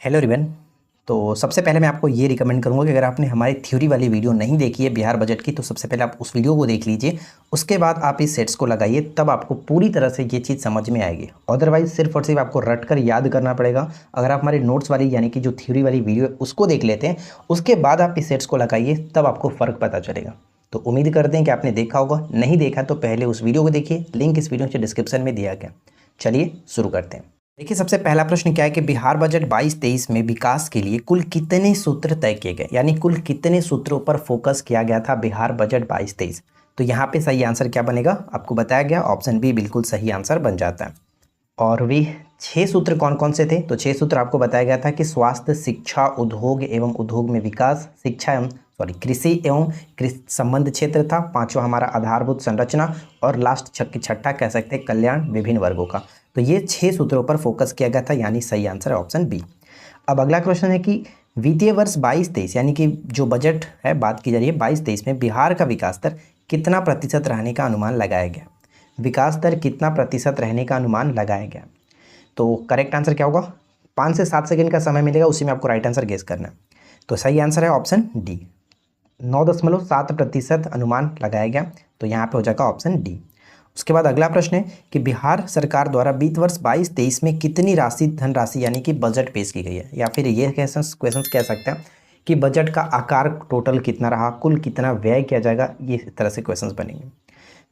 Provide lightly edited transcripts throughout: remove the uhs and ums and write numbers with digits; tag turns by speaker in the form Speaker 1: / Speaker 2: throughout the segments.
Speaker 1: Hello ribbon. तो सबसे पहले मैं आपको ये रिकमेंड करूँगा कि अगर आपने हमारी थ्योरी वाली वीडियो नहीं देखी है बिहार बजट की, तो सबसे पहले आप उस वीडियो को देख लीजिए। उसके बाद आप इस सेट्स को लगाइए, तब आपको पूरी तरह से ये चीज़ समझ में आएगी। अदरवाइज सिर्फ और सिर्फ आपको रट कर याद करना पड़ेगा। अगर आप हमारी नोट्स वाली यानी कि जो थ्योरी वाली वीडियो है उसको देख लेते हैं, उसके बाद आप इस सेट्स को लगाइए, तब आपको फ़र्क पता चलेगा। तो उम्मीद करते हैं कि आपने देखा होगा। नहीं देखा तो पहले उस वीडियो को देखिए, लिंक इस वीडियो के डिस्क्रिप्शन में दिया गया। चलिए शुरू करते हैं। देखिए, सबसे पहला प्रश्न क्या है कि बिहार बजट 22-23 में विकास के लिए कुल कितने सूत्र तय किए गए, यानी कुल कितने सूत्रों पर फोकस किया गया था बिहार बजट 22-23। तो यहाँ पे सही आंसर क्या बनेगा आपको बताया गया, ऑप्शन बी बिल्कुल सही आंसर बन जाता है। और वे 6 सूत्र कौन कौन से थे? तो 6 सूत्र आपको बताया गया था कि स्वास्थ्य, शिक्षा, उद्योग एवं उद्योग में विकास, शिक्षा एवं कृषि एवं कृषि संबंध क्षेत्र था। 5वां हमारा आधारभूत संरचना, और लास्ट छठा कह सकते हैं कल्याण विभिन्न वर्गों का। तो ये 6 सूत्रों पर फोकस किया गया था, यानी सही आंसर है ऑप्शन बी। अब अगला क्वेश्चन है कि वित्तीय वर्ष 22-23 यानी कि जो बजट है बात की जा रही है 22-23 में बिहार का विकास दर कितना प्रतिशत रहने का अनुमान लगाया गया? विकास दर कितना प्रतिशत रहने का अनुमान लगाया गया? तो करेक्ट आंसर क्या होगा? 5 से 7 सेकंड का समय मिलेगा, उसी में आपको राइट आंसर गेस करना है। तो सही आंसर है ऑप्शन डी, 9.7% अनुमान लगाया गया। तो यहाँ पे हो जाएगा ऑप्शन डी। उसके बाद अगला प्रश्न है कि बिहार सरकार द्वारा वित्त वर्ष 22-23 में कितनी धनराशि यानी कि बजट पेश की गई है, या फिर ये क्वेश्चन कह सकते हैं कि बजट का आकार टोटल कितना रहा, कुल कितना व्यय किया जाएगा, ये इस तरह से क्वेश्चंस बनेंगे।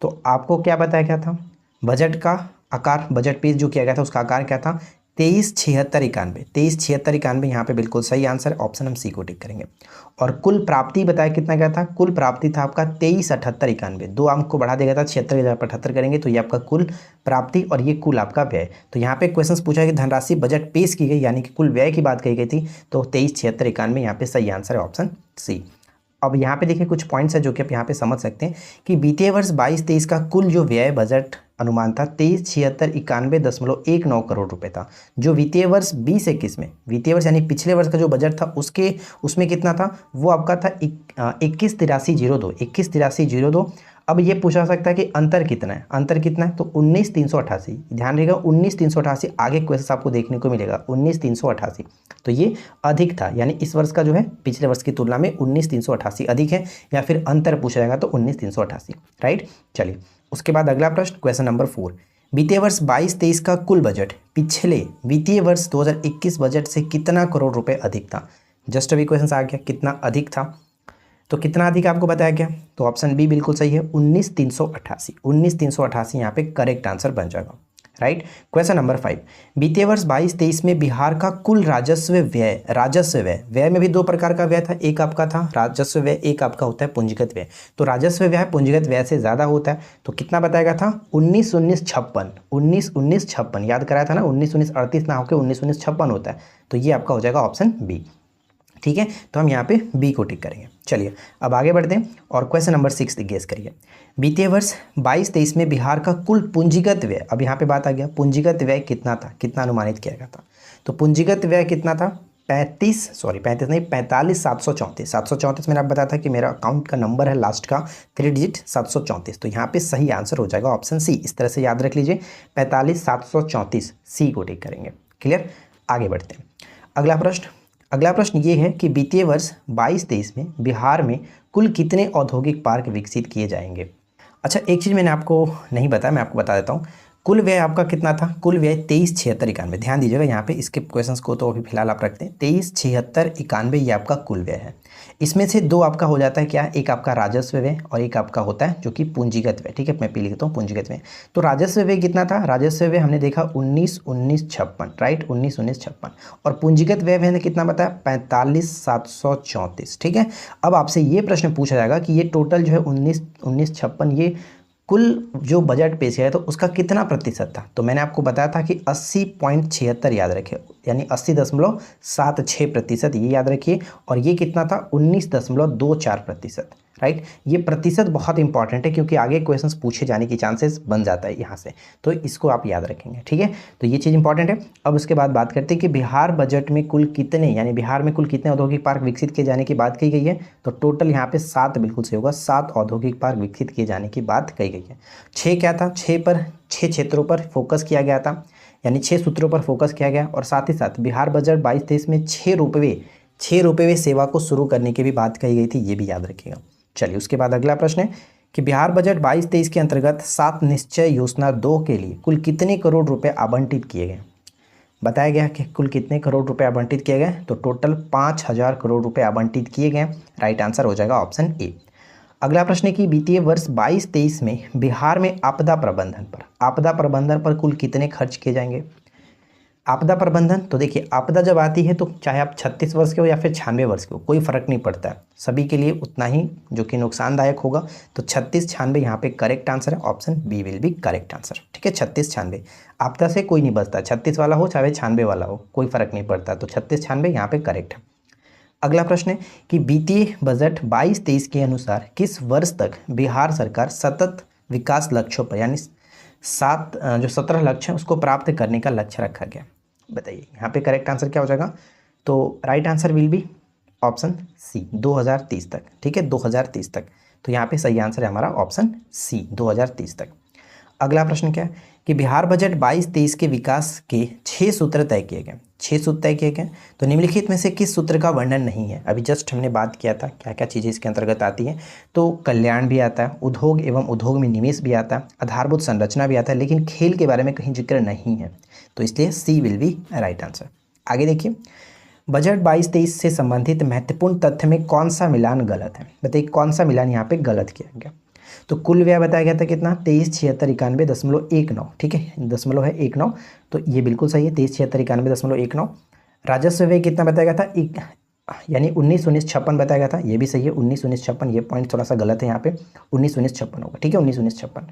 Speaker 1: तो आपको क्या बताया गया था? बजट का आकार, बजट पेश जो किया गया था उसका आकार क्या था? 237691। 237691 यहाँ पे बिल्कुल सही आंसर है, ऑप्शन हम सी को टिक करेंगे। और कुल प्राप्ति बताया कितना गया था? कुल प्राप्ति था आपका 237891। 2 अंक को बढ़ा दिया गया था, 76 की जगह पर 78 करेंगे तो ये आपका कुल प्राप्ति और ये कुल आपका व्यय। तो यहाँ पे क्वेश्चन पूछा है कि धनराशि बजट पेश की गई यानी कि कुल व्यय की बात कही गई थी, तो 237691 यहाँ पे सही आंसर है ऑप्शन सी। अब यहाँ पे देखिए कुछ पॉइंट्स है जो कि आप यहाँ पे समझ सकते हैं कि वित्तीय वर्ष 22-23 का कुल जो व्यय बजट अनुमान था 237691.19 करोड़ रुपए था। जो वित्तीय वर्ष 20-21 में, वित्तीय वर्ष यानी पिछले वर्ष का जो बजट था उसमें कितना था? वो आपका था 218302। अब ये पूछा सकता है कि अंतर कितना है? अंतर कितना है? तो 19388। ध्यान रखिएगा 19388 आगे क्वेश्चन आपको देखने को मिलेगा 19388। तो ये अधिक था, यानी इस वर्ष का जो है पिछले वर्ष की तुलना में 19388 अधिक है, या फिर अंतर पूछा जाएगा तो 19388। राइट, चलिए उसके बाद अगला प्रश्न क्वेश्चन नंबर 4। वित्तीय वर्ष 22-23 का कुल बजट पिछले वित्तीय वर्ष 2021 बजट से कितना करोड़ रुपए अधिक था? जस्ट अभी क्वेश्चन आ गया कितना अधिक था, तो कितना अधिक आपको बताया गया? तो ऑप्शन बी बिल्कुल सही है, 19388। 19388 यहाँ पे करेक्ट आंसर बन जाएगा। Right, question number 5। वित्तीय वर्ष 22-23 में बिहार का कुल राजस्व व्यय में भी 2 प्रकार का व्यय था। एक आपका था राजस्व व्यय, एक आपका होता है पूंजीगत व्यय। तो राजस्व व्यय पूंजीगत व्यय से ज़्यादा होता है, तो कितना बताया था? 19-19-56 याद कराया था ना, 19-19-38 ना होकर 19-19-56 होता है। तो ये आपका हो जाएगा ऑप्शन बी। ठीक है, तो हम यहाँ पे बी को टिक करेंगे। चलिए अब आगे बढ़ते हैं और क्वेश्चन नंबर 6 गेस करिए। वित्तीय वर्ष 22-23 में बिहार का कुल पूंजीगत व्यय, अब यहाँ पे बात आ गया पूंजीगत व्यय कितना था, कितना अनुमानित किया गया था? तो पूंजीगत व्यय कितना था? 45,734। 734 मैंने आप बताया था कि मेरा अकाउंट का नंबर है लास्ट का 3 डिजिट 734। तो यहाँ पे सही आंसर हो जाएगा ऑप्शन सी। इस तरह से याद रख लीजिए 45,734, सी को टिक करेंगे। क्लियर, आगे बढ़ते हैं। अगला प्रश्न ये है कि वित्तीय वर्ष 22-23 में बिहार में कुल कितने औद्योगिक पार्क विकसित किए जाएंगे? अच्छा, एक चीज़ मैंने आपको नहीं बताया, मैं आपको बता देता हूँ। कुल व्यय आपका कितना था? कुल व्यय 237691। ध्यान दीजिएगा यहाँ पे इसके क्वेश्चंस को तो अभी फिलहाल आप रखते हैं। 237691 ये आपका कुल व्यय है। इसमें से 2 आपका हो जाता है क्या? एक आपका राजस्व व्यय और एक आपका होता है जो कि पूंजीगत व्यय। ठीक है, मैं लिखता हूँ पूंजीगत व्यय। तो राजस्व व्यय कितना था? राजस्व व्यय हमने देखा 19-19-56। राइट, 19-19-56। और पूंजीगत व्यय मैंने कितना बताया? 45,734। ठीक है, अब आपसे ये प्रश्न पूछा जाएगा कि ये टोटल जो है 19-19-56 ये कुल जो बजट पेश किया तो उसका कितना प्रतिशत था? तो मैंने आपको बताया था कि 80.76 याद रखिए, यानी 80.76%, ये याद रखिए। और ये कितना था? 19.24%। राइट, ये प्रतिशत बहुत इंपॉर्टेंट है क्योंकि आगे क्वेश्चंस पूछे जाने की चांसेस बन जाता है यहाँ से, तो इसको आप याद रखेंगे। ठीक है, तो ये चीज़ इंपॉर्टेंट है। अब उसके बाद बात करते हैं कि बिहार बजट में कुल कितने, यानी बिहार में कुल कितने औद्योगिक पार्क विकसित किए जाने की बात की गई है? तो टोटल यहाँ पे 7 बिल्कुल सही होगा, 7 औद्योगिक पार्क विकसित किए जाने की बात कही गई है। 6 क्या था? 6 क्षेत्रों पर फोकस किया गया था। यानी 6 सूत्रों पर फोकस किया गया और साथ ही साथ बिहार बजट 22-23 में 6 रुपये सेवा को शुरू करने की भी बात कही गई थी, ये भी याद रखिएगा। चलिए उसके बाद अगला प्रश्न है कि बिहार बजट 22-23 के अंतर्गत 7 निश्चय योजना 2 के लिए कुल कितने करोड़ रुपए आवंटित किए गए। बताया गया कि कुल कितने करोड़ रुपए आवंटित किए गए, तो टोटल 5,000 करोड़ रुपए आवंटित किए गए। राइट आंसर हो जाएगा ऑप्शन ए। अगला प्रश्न है कि वित्तीय वर्ष 22-23 में बिहार में आपदा प्रबंधन पर कुल कितने खर्च किए जाएंगे। आपदा प्रबंधन, तो देखिए आपदा जब आती है तो चाहे आप 36 वर्ष के हो या फिर 96 वर्ष के हो, कोई फर्क नहीं पड़ता है, सभी के लिए उतना ही जो कि नुकसानदायक होगा। तो 36-96 यहाँ पे करेक्ट आंसर है, option B will be correct answer. ठीक है, 36-96 आपदा से कोई नहीं बचता, 36 वाला हो चाहे 96 वाला हो, कोई फर्क नहीं पड़ता। तो 36-96 यहाँ पे करेक्ट है। अगला प्रश्न है कि वित्तीय बजट 22-23 के अनुसार किस वर्ष तक बिहार सरकार सतत विकास लक्ष्यों पर यानी 17 लक्ष्य हैं उसको प्राप्त करने का लक्ष्य रखा गया। बताइए यहाँ पे करेक्ट आंसर क्या हो जाएगा। तो right answer will be option C 2030 तक। ठीक है, 2030 तक। तो यहाँ पे सही आंसर है हमारा ऑप्शन सी 2030 तक। अगला प्रश्न क्या है कि बिहार बजट 22-23 के विकास के 6 सूत्र तय किए गए। 6 सूत्र तय किए गए, तो निम्नलिखित में से किस सूत्र का वर्णन नहीं है। अभी जस्ट हमने बात किया था क्या क्या चीज़ें इसके अंतर्गत आती हैं। तो कल्याण भी आता है, उद्योग एवं उद्योग में निवेश भी आता है, आधारभूत संरचना भी आता है, लेकिन खेल के बारे में कहीं जिक्र नहीं है। तो इसलिए सी विल बी राइट आंसर। आगे देखिए, बजट 22-23 से संबंधित महत्वपूर्ण तथ्य में कौन सा मिलान गलत है। बताइए कौन सा मिलान यहाँ पे गलत किया गया। तो कुल व्यय बताया गया था कितना 237691.19। ठीक है, दशमलव है 19, तो ये बिल्कुल सही है 237691.19। राजस्व व्यय कितना बताया गया था यानी 1956 बताया गया था, ये भी सही है 1956। ये पॉइंट थोड़ा सा गलत है यहाँ पे, 1956 होगा। ठीक है, 1956।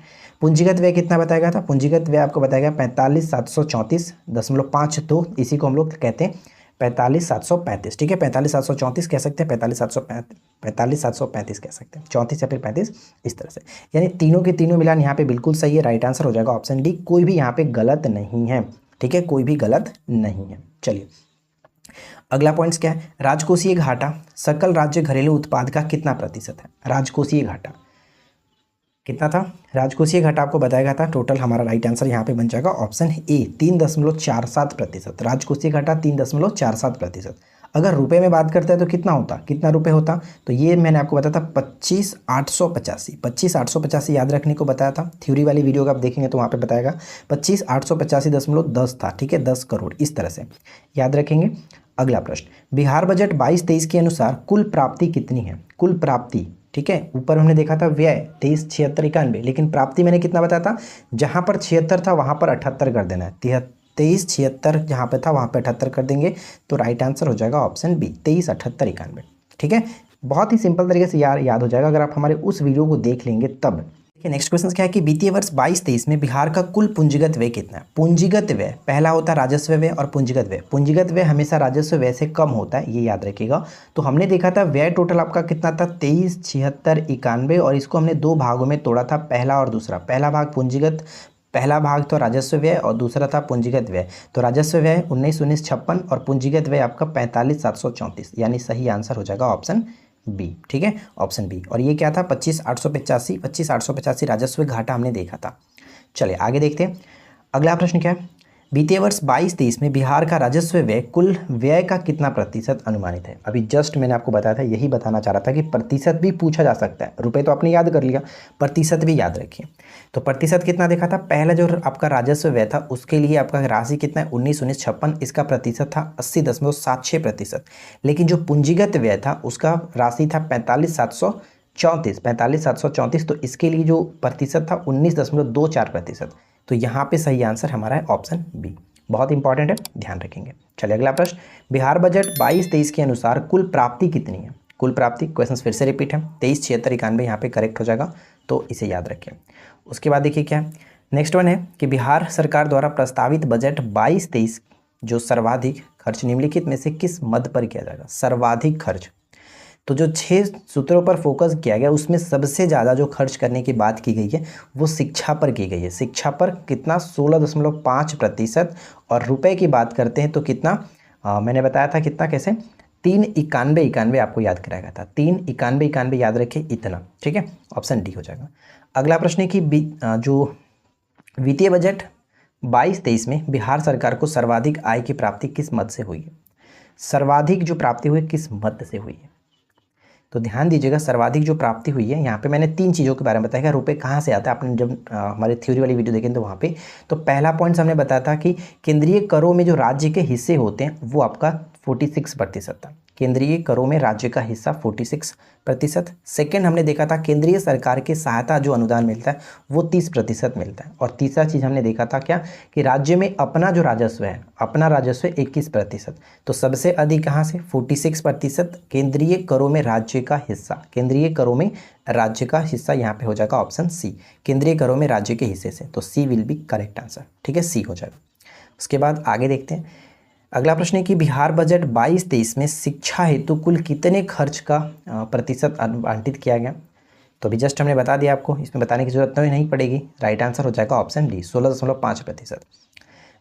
Speaker 1: पूंजीगत व्यय कितना बताया गया था। पूंजीगत व्यय आपको बताया गया 45,734.52, इसी को हम लोग कहते हैं 45,735। ठीक है, 45,734 कह सकते हैं, 45,735 कह सकते हैं, 34 या फिर 35 इस तरह से। यानी तीनों के तीनों मिलान यहाँ पे बिल्कुल सही है। राइट आंसर हो जाएगा ऑप्शन डी, कोई भी यहाँ पे गलत नहीं है। ठीक है, कोई भी गलत नहीं है। चलिए अगला पॉइंट्स क्या है, राजकोषीय घाटा सकल राज्य घरेलू उत्पाद का कितना प्रतिशत है। राजकोषीय घाटा कितना था। राजकोषीय घाटा आपको बताया गया था, टोटल हमारा राइट आंसर यहाँ पे बन जाएगा ऑप्शन ए 3.47%। राजकोषीय घाटा 3.47%। अगर रुपए में बात करते हैं तो कितना होता, कितना रुपए होता, तो ये मैंने आपको बताया था 25,885 याद रखने को बताया था। थ्योरी वाली वीडियो का आप देखेंगे तो वहाँ पे बताएगा 25,885.10 था। ठीक है, 10 करोड़ इस तरह से याद रखेंगे। अगला प्रश्न, बिहार बजट 22-23 के अनुसार कुल प्राप्ति कितनी है। कुल प्राप्ति, ठीक है, ऊपर हमने देखा था व्यय 23,76,91, लेकिन प्राप्ति मैंने कितना बताया था, जहाँ पर 76 था वहाँ पर 78 कर देना है। 23,76 जहाँ पे था वहाँ पे 78 कर देंगे, तो राइट आंसर हो जाएगा ऑप्शन बी 23,78,91। ठीक है, बहुत ही सिंपल तरीके से याद हो जाएगा अगर आप हमारे उस वीडियो को देख लेंगे तब। नेक्स्ट क्वेश्चन क्या है कि वित्तीय वर्ष 22-23 में बिहार का कुल पूंजीगत व्यय कितना है। पूंजीगत व्यय पहला होता है राजस्व व्यय और पूंजीगत व्यय। पूंजीगत व्यय हमेशा राजस्व व्यय से कम होता है, ये याद रखिएगा। तो हमने देखा था व्यय टोटल आपका कितना था 23,76,91, और इसको हमने 2 भागों में तोड़ा था, पहला और दूसरा। पहला भाग तो राजस्व व्यय और दूसरा था पूंजीगत व्यय। तो राजस्व व्यय 19,1956 और पूंजीगत व्यय आपका 45,734, यानी सही आंसर हो जाएगा ऑप्शन बी। ठीक है, ऑप्शन बी। और ये क्या था 25,885 राजस्व घाटा हमने देखा था। चलिए आगे देखते हैं। अगला प्रश्न क्या है, वित्तीय वर्ष 22-23 में बिहार का राजस्व व्यय कुल व्यय का कितना प्रतिशत अनुमानित है। अभी जस्ट मैंने आपको बताया था, यही बताना चाह रहा था कि प्रतिशत भी पूछा जा सकता है। रुपए तो आपने याद कर लिया, प्रतिशत भी याद रखिए। तो प्रतिशत कितना देखा था, पहला जो आपका राजस्व व्यय था उसके लिए आपका राशि कितना है 19,1956, इसका प्रतिशत था 80.76%। लेकिन जो पूंजीगत व्यय था उसका राशि था 45,734, तो इसके लिए जो प्रतिशत था 19.24%। तो यहाँ पे सही आंसर हमारा है ऑप्शन बी। बहुत इंपॉर्टेंट है, ध्यान रखेंगे। चलिए अगला प्रश्न, बिहार बजट 22-23 के अनुसार कुल प्राप्ति कितनी है। कुल प्राप्ति क्वेश्चन फिर से रिपीट है, 23,76,91 यहाँ पे करेक्ट हो जाएगा, तो इसे याद रखें। उसके बाद देखिए क्या नेक्स्ट वन है कि बिहार सरकार द्वारा प्रस्तावित बजट 22-23 जो सर्वाधिक खर्च निम्नलिखित में से किस मद पर किया जाएगा। सर्वाधिक खर्च, तो जो 6 सूत्रों पर फोकस किया गया उसमें सबसे ज़्यादा जो खर्च करने की बात की गई है वो शिक्षा पर की गई है। शिक्षा पर कितना 16.5%, और रुपए की बात करते हैं तो कितना मैंने बताया था कितना, कैसे 391 आपको याद कराया था, 391 याद रखिए इतना। ठीक है, ऑप्शन डी हो जाएगा। अगला प्रश्न है कि जो वित्तीय बजट 22-23 में बिहार सरकार को सर्वाधिक आय की प्राप्ति किस मद से हुई है? सर्वाधिक जो प्राप्ति हुई किस मद से हुई है? तो ध्यान दीजिएगा, सर्वाधिक जो प्राप्ति हुई है, यहाँ पे मैंने 3 चीज़ों के बारे में बताया। रुपए कहाँ से आता है, आपने जब हमारे थ्योरी वाली वीडियो देखें तो वहाँ पे तो पहला पॉइंट हमने बताया था कि केंद्रीय करों में जो राज्य के हिस्से होते हैं वो आपका 46% था। केंद्रीय करों में राज्य का हिस्सा 46%। सेकेंड हमने देखा था केंद्रीय सरकार के सहायता जो अनुदान मिलता है वो 30% मिलता है। और तीसरा चीज़ हमने देखा था क्या, कि राज्य में अपना जो राजस्व है, अपना राजस्व 21%। तो सबसे अधिक कहाँ से, 46% केंद्रीय करों में राज्य का हिस्सा, केंद्रीय करों में राज्य का हिस्सा, यहाँ पे हो जाएगा ऑप्शन सी, केंद्रीय करों में राज्य के हिस्से से। तो सी विल बी करेक्ट आंसर, ठीक है, सी हो जाएगा। उसके बाद आगे देखते हैं। अगला प्रश्न है कि बिहार बजट 22-23 में शिक्षा हेतु कुल कितने खर्च का प्रतिशत आवंटित किया गया? तो अभी जस्ट हमने बता दिया आपको, इसमें बताने की जरूरत तो नहीं पड़ेगी। राइट आंसर हो जाएगा ऑप्शन डी, 16.5%।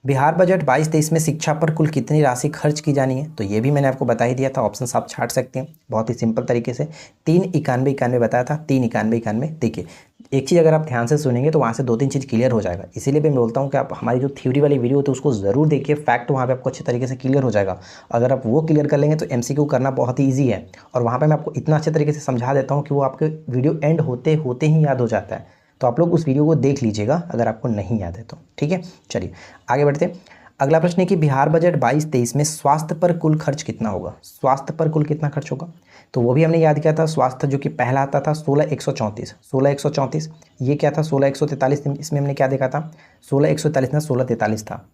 Speaker 1: बिहार बजट 22-23 में शिक्षा पर कुल कितनी राशि खर्च की जानी है? तो ये भी मैंने आपको बता ही दिया था, ऑप्शन आप छाट सकते हैं बहुत ही सिंपल तरीके से। 391 बताया था, 391। देखिए एक चीज़ अगर आप ध्यान से सुनेंगे तो वहाँ से 2-3 चीज़ क्लियर हो जाएगा। इसीलिए मैं बोलता हूँ कि आप हमारी जो थ्योरी वाली वीडियो होती है उसको ज़रूर देखिए, फैक्ट वहाँ पे आपको अच्छे तरीके से क्लियर हो जाएगा। अगर आप वो क्लियर कर लेंगे तो एमसीक्यू करना बहुत ही ईजी है। और वहाँ पर मैं आपको इतना अच्छे तरीके से समझा देता हूँ कि वो आपके वीडियो एंड होते होते ही याद हो जाता है। तो आप लोग उस वीडियो को देख लीजिएगा अगर आपको नहीं याद है तो, ठीक है। चलिए आगे बढ़ते हैं। अगला प्रश्न है कि बिहार बजट 22-23 में स्वास्थ्य पर कुल खर्च कितना होगा? स्वास्थ्य पर कुल कितना खर्च होगा? तो वो भी हमने याद किया था। स्वास्थ्य जो कि पहला आता था 16,134, ये क्या था 16,143, इसमें हमने क्या देखा था 16,143 ना 1643 था,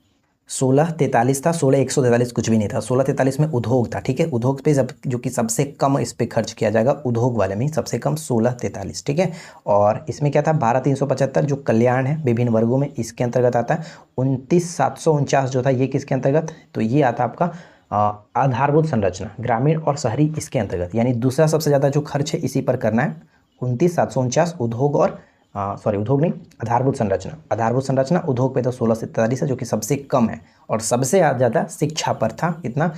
Speaker 1: 1643 था, 16,143 कुछ भी नहीं था। 1643 में उद्योग था, ठीक है। उद्योग पे जो कि सबसे कम इस पे खर्च किया जाएगा, उद्योग वाले में सबसे कम 1643, ठीक है। और इसमें क्या था 12,375 जो कल्याण है विभिन्न वर्गों में, इसके अंतर्गत आता है। 29,749 जो था ये किसके अंतर्गत, तो ये आता आपका आधारभूत संरचना ग्रामीण और शहरी, इसके अंतर्गत। यानी दूसरा सबसे ज़्यादा जो खर्च है इसी पर करना है। 29,749 उद्योग और उद्योग नहीं, आधारभूत संरचना, आधारभूत संरचना उद्योग पे तो 1643 है जो कि सबसे कम है। और सबसे ज़्यादा शिक्षा पर था कितना,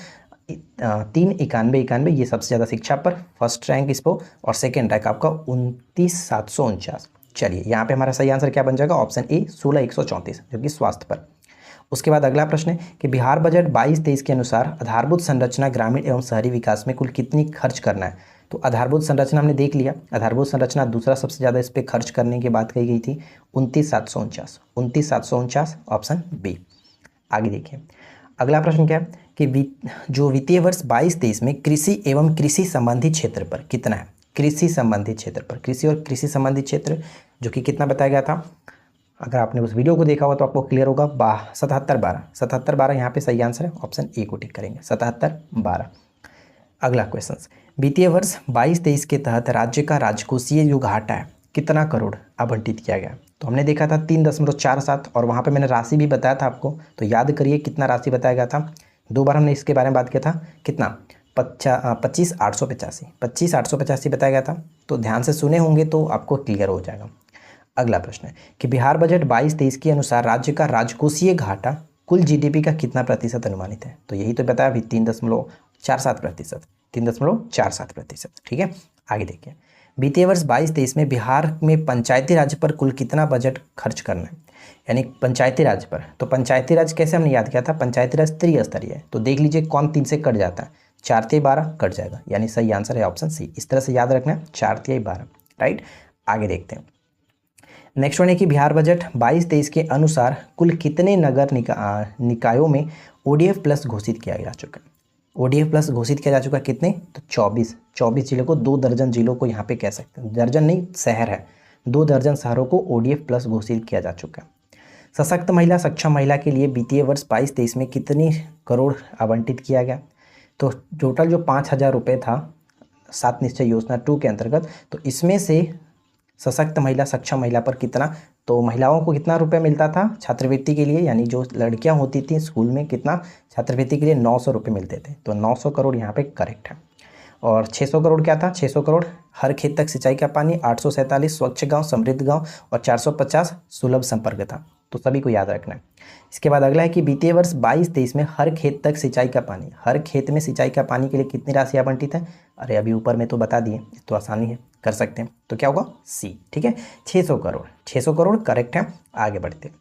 Speaker 1: 391, ये सबसे ज़्यादा शिक्षा पर फर्स्ट रैंक इस पर, और सेकेंड रैंक आपका 29,749। चलिए यहाँ पे हमारा सही आंसर क्या बन जाएगा, ऑप्शन ए 16,134 जो कि स्वास्थ्य पर। उसके बाद अगला प्रश्न है कि बिहार बजट 22-23 के अनुसार आधारभूत संरचना ग्रामीण एवं शहरी विकास में कुल कितनी खर्च करना है? तो आधारभूत संरचना हमने देख लिया, आधारभूत संरचना दूसरा सबसे ज़्यादा इस पर खर्च करने की बात कही गई थी, 29,749 ऑप्शन बी। आगे देखिए अगला प्रश्न क्या है कि जो वित्तीय वर्ष 22-23 में कृषि एवं कृषि संबंधी क्षेत्र पर कितना है? कृषि संबंधी क्षेत्र पर, कृषि और कृषि संबंधी क्षेत्र जो कि कितना बताया गया था, अगर आपने उस वीडियो को देखा हुआ तो आपको क्लियर होगा। 77-12 यहाँ पे सही आंसर है, ऑप्शन ए को टिक करेंगे, 77-12। अगला क्वेश्चन, वित्तीय वर्ष 22-23 के तहत राज्य का राजकोषीय जो घाटा है कितना करोड़ आवंटित किया गया? तो हमने देखा था 3.47, और वहाँ पे मैंने राशि भी बताया था आपको, तो याद करिए कितना राशि बताया गया था। 2 बार हमने इसके बारे में बात किया था, कितना 25,885 बताया गया था। तो ध्यान से सुने होंगे तो आपको क्लियर हो जाएगा। अगला प्रश्न है कि बिहार बजट 22-23 के अनुसार राज्य का राजकोषीय घाटा कुल जीडीपी का कितना प्रतिशत अनुमानित है? तो यही तो बताया अभी, 3.47%, 3.47%, ठीक है। आगे देखिए वित्तीय वर्ष 22-23 में बिहार में पंचायती राज पर कुल कितना बजट खर्च करना है? यानी पंचायती राज पर, तो पंचायती राज कैसे हमने याद किया था, पंचायती राज त्रिस्तरीय है। तो देख लीजिए कौन 3 से कट जाता है, 4-12 कट जाएगा, यानी सही आंसर है ऑप्शन सी। इस तरह से याद रखना है, 4-12, राइट। आगे देखते हैं नेक्स्ट वन है कि बिहार बजट 22-23 के अनुसार कुल कितने नगर निकायों में ओडीएफ प्लस घोषित किया जा चुका है? ओडीएफ प्लस घोषित किया जा चुका है कितने, तो 24 जिलों को, 2 दर्जन जिलों को यहाँ पे कह सकते हैं, दर्जन नहीं शहर है, 2 दर्जन शहरों को ओडीएफ प्लस घोषित किया जा चुका है। सशक्त महिला सक्षम महिला के लिए वित्तीय वर्ष 22-23 में कितनी करोड़ आवंटित किया गया? तो टोटल जो 5,000 रुपये था 7 निश्चय योजना 2 के अंतर्गत, तो इसमें से सशक्त महिला सक्षम महिला पर कितना, तो महिलाओं को कितना रुपए मिलता था छात्रवृत्ति के लिए, यानी जो लड़कियां होती थी स्कूल में कितना छात्रवृत्ति के लिए 900 रुपये मिलते थे। तो 900 करोड़ यहाँ पे करेक्ट है। और 600 करोड़ क्या था, 600 करोड़ हर खेत तक सिंचाई का पानी, 847 स्वच्छ गांव समृद्ध गांव, और 450 सुलभ संपर्क था। तो सभी को याद रखना है। इसके बाद अगला है कि वित्तीय वर्ष 22-23 में हर खेत तक सिंचाई का पानी, हर खेत में सिंचाई का पानी के लिए कितनी राशि आवंटित है? अरे अभी ऊपर में तो बता दिए, तो आसानी है, कर सकते हैं। तो क्या होगा सी, ठीक है। 600 करोड़, 600 करोड़ करेक्ट है। आगे बढ़ते हैं।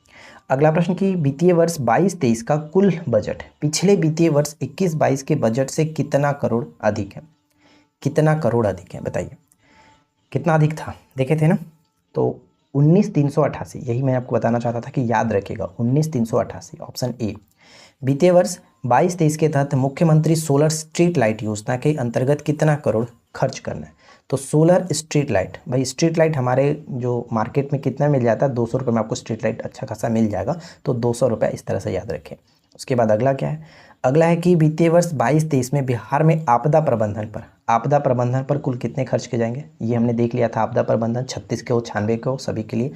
Speaker 1: अगला प्रश्न कि वित्तीय वर्ष 22-23 का कुल बजट पिछले वित्तीय वर्ष 21-22 के बजट से कितना करोड़ अधिक है? कितना करोड़ अधिक है बताइए, कितना अधिक था देखे थे ना? तो 19,388, यही मैं आपको बताना चाहता था कि याद रखिएगा 19,388 ऑप्शन ए। वित्तीय वर्ष 22-23 के तहत मुख्यमंत्री सोलर स्ट्रीट लाइट योजना के अंतर्गत कितना करोड़ खर्च करना है? तो सोलर स्ट्रीट लाइट, भाई स्ट्रीट लाइट हमारे जो मार्केट में कितना मिल जाता है, 200 रुपये में आपको स्ट्रीट लाइट अच्छा खासा मिल जाएगा, तो 200 रुपये इस तरह से याद रखें। उसके बाद अगला क्या है? अगला है कि वित्तीय वर्ष 22-23 में बिहार में आपदा प्रबंधन पर कुल कितने खर्च किए जाएंगे? ये हमने देख लिया था, आपदा प्रबंधन 36 के हो 96 के हो सभी के लिए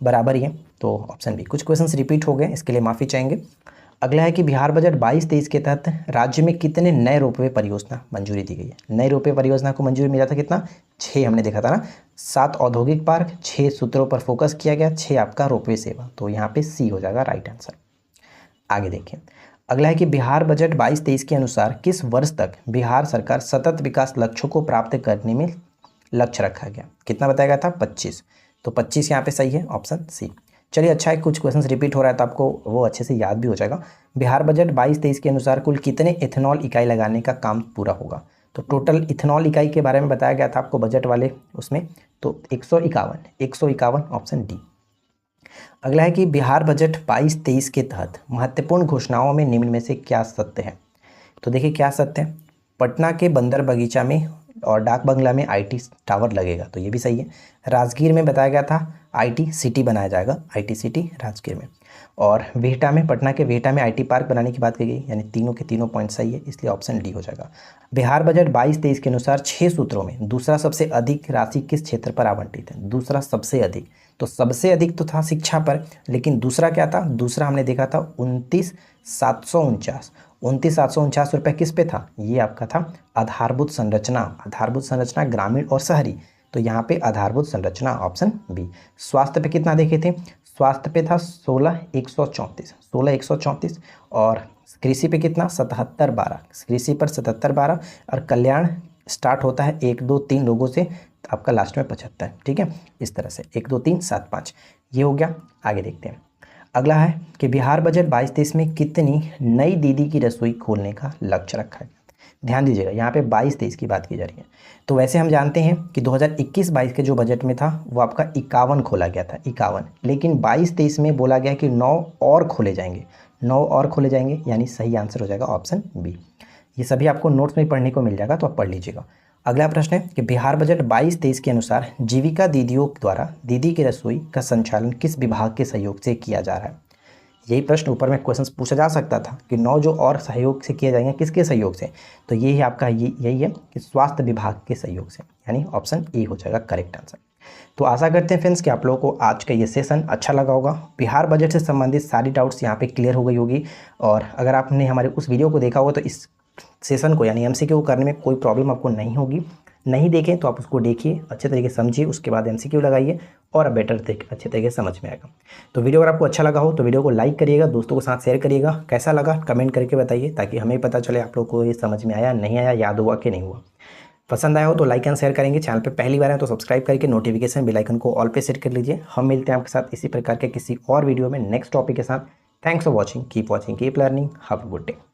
Speaker 1: बराबर ही है, तो ऑप्शन बी। कुछ क्वेश्चंस रिपीट हो गए, इसके लिए माफ़ी चाहेंगे। अगला है कि बिहार बजट 22-23 के तहत राज्य में कितने नए रोपवे परियोजना मंजूरी दी गई है? नए रोपवे परियोजना को मंजूरी मिला था कितना? 6 हमने देखा था ना, 7 औद्योगिक पार्क, 6 सूत्रों पर फोकस किया गया, 6 आपका रोपवे सेवा, तो यहाँ पे सी हो जाएगा राइट आंसर। आगे देखिए, अगला है कि बिहार बजट 22-23 के अनुसार किस वर्ष तक बिहार सरकार सतत विकास लक्ष्यों को प्राप्त करने में लक्ष्य रखा गया? कितना बताया गया था? 25, तो 25 यहाँ पे सही है, ऑप्शन सी। चलिए अच्छा है, कुछ क्वेश्चंस रिपीट हो रहा है तो आपको वो अच्छे से याद भी हो जाएगा। बिहार बजट 22-23 के अनुसार कुल कितने इथेनॉल इकाई लगाने का काम पूरा होगा? तो टोटल इथेनॉल इकाई के बारे में बताया गया था आपको बजट वाले उसमें, तो 151 ऑप्शन डी। अगला है कि बिहार बजट 22-23 के तहत महत्वपूर्ण घोषणाओं में निम्न में से क्या सत्य है? तो देखिए क्या सत्य है, पटना के बंदर बगीचा में और डाक बंगला में IT टावर लगेगा, तो ये भी सही है। राजगीर में बताया गया था IT सिटी बनाया जाएगा, IT सिटी राजगीर में। और वेहटा में, पटना के वेहटा में IT पार्क बनाने की बात की गई, यानी तीनों के तीनों पॉइंट सही है, इसलिए ऑप्शन डी हो जाएगा। बिहार बजट 22-23 के अनुसार 6 सूत्रों में दूसरा सबसे अधिक राशि किस क्षेत्र पर आवंटित है? दूसरा सबसे अधिक, तो सबसे अधिक तो था शिक्षा पर, लेकिन दूसरा क्या था? दूसरा हमने देखा था 29,749 रुपये किस पे था? ये आपका था आधारभूत संरचना ग्रामीण और शहरी, तो यहाँ पे आधारभूत संरचना ऑप्शन बी। स्वास्थ्य पे कितना देखे थे? स्वास्थ्य पे था 16,134 और कृषि पे कितना? 7712, कृषि पर 7712 और कल्याण स्टार्ट होता है 1 2 3 लोगों से, तो आपका लास्ट में 75, ठीक है, इस तरह से 1 2 3 7 5 ये हो गया। आगे देखते हैं, अगला है कि बिहार बजट 22-23 में कितनी नई दीदी की रसोई खोलने का लक्ष्य रखा है? ध्यान दीजिएगा, यहाँ पे 22-23 की बात की जा रही है। तो वैसे हम जानते हैं कि 2021-22 के जो बजट में था वो आपका 51 खोला गया था, 51, लेकिन 22-23 में बोला गया कि 9 और खोले जाएंगे, यानी सही आंसर हो जाएगा ऑप्शन बी। ये सभी आपको नोट्स में पढ़ने को मिल जाएगा, तो आप पढ़ लीजिएगा। अगला प्रश्न है कि बिहार बजट 22-23 के अनुसार जीविका दीदियों द्वारा दीदी की रसोई का संचालन किस विभाग के सहयोग से किया जा रहा है? यही प्रश्न ऊपर में क्वेश्चन पूछा जा सकता था कि 9 जो और सहयोग से किए जाएंगे, किसके सहयोग से? तो यही आपका यही है कि स्वास्थ्य विभाग के सहयोग से, यानी ऑप्शन ए हो जाएगा करेक्ट आंसर। तो आशा करते हैं फ्रेंड्स कि आप लोगों को आज का ये सेशन अच्छा लगा होगा। बिहार बजट से संबंधित सारी डाउट्स यहाँ पे क्लियर हो गई होगी, और अगर आपने हमारे उस वीडियो को देखा होगा तो इस सेशन को यानी MCQ करने में कोई प्रॉब्लम आपको नहीं होगी। नहीं देखें तो आप उसको देखिए, अच्छे तरीके से समझिए, उसके बाद MCQ लगाइए और बेटर अच्छे तरीके से समझ में आएगा। तो वीडियो अगर आपको अच्छा लगा हो तो वीडियो को लाइक करिएगा, दोस्तों के साथ शेयर करिएगा। कैसा लगा कमेंट करके बताइए, ताकि हमें पता चले आप लोग को ये समझ में आया नहीं आया, याद हुआ कि नहीं हुआ। पसंद आया हो तो लाइक एंड शेयर करेंगे। चैनल पे पहली बार है तो सब्सक्राइब करके नोटिफिकेशन बेल आइकन को ऑल पे सेट कर लीजिए। हम मिलते हैं आपके साथ इसी प्रकार के किसी और वीडियो में नेक्स्ट टॉपिक के साथ। Thanks for watching, keep learning, have a good day.